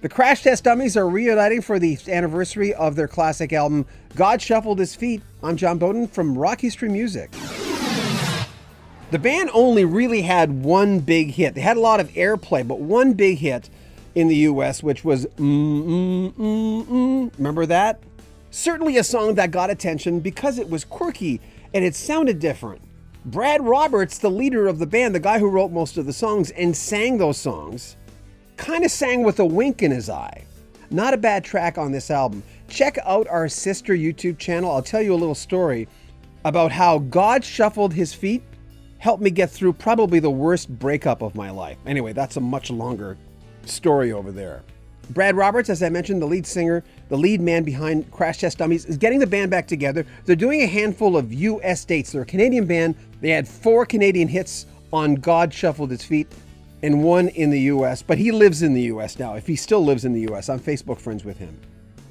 The Crash Test Dummies are reuniting for the anniversary of their classic album, God Shuffled His Feet. I'm John Bowden from Rock History Music. The band only really had one big hit. They had a lot of airplay, but one big hit in the US, which was Remember that? Certainly a song that got attention because it was quirky and it sounded different. Brad Roberts, the leader of the band, the guy who wrote most of the songs and sang those songs, kind of sang with a wink in his eye. Not a bad track on this album. Check out our sister YouTube channel. I'll tell you a little story about how God Shuffled His Feet helped me get through probably the worst breakup of my life. Anyway, that's a much longer story over there. Brad Roberts, as I mentioned, the lead singer, the lead man behind Crash Test Dummies, is getting the band back together. They're doing a handful of US dates. They're a Canadian band. They had 4 Canadian hits on God Shuffled His Feet and 1 in the US, but he lives in the US now. If he still lives in the US, I'm Facebook friends with him.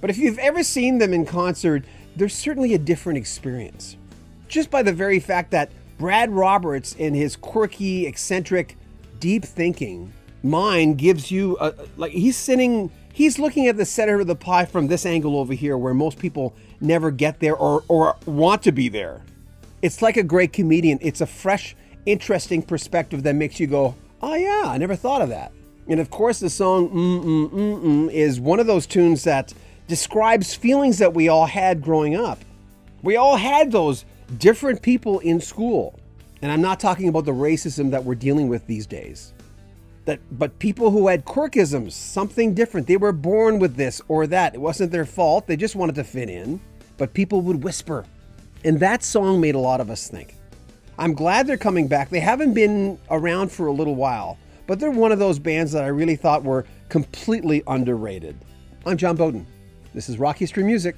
But if you've ever seen them in concert, there's certainly a different experience. Just by the very fact that Brad Roberts and his quirky, eccentric, deep thinking mind gives you he's looking at the center of the pie from this angle over here where most people never get there or want to be there. It's like a great comedian. It's a fresh, interesting perspective that makes you go, oh yeah, I never thought of that. And of course the song is one of those tunes that describes feelings that we all had growing up. We all had those different people in school. And I'm not talking about the racism that we're dealing with these days. But people who had quirkisms, something different. They were born with this or that. It wasn't their fault. They just wanted to fit in. But people would whisper. And that song made a lot of us think. I'm glad they're coming back. They haven't been around for a little while, but they're one of those bands that I really thought were completely underrated. I'm John Bowden. This is Rock History Music.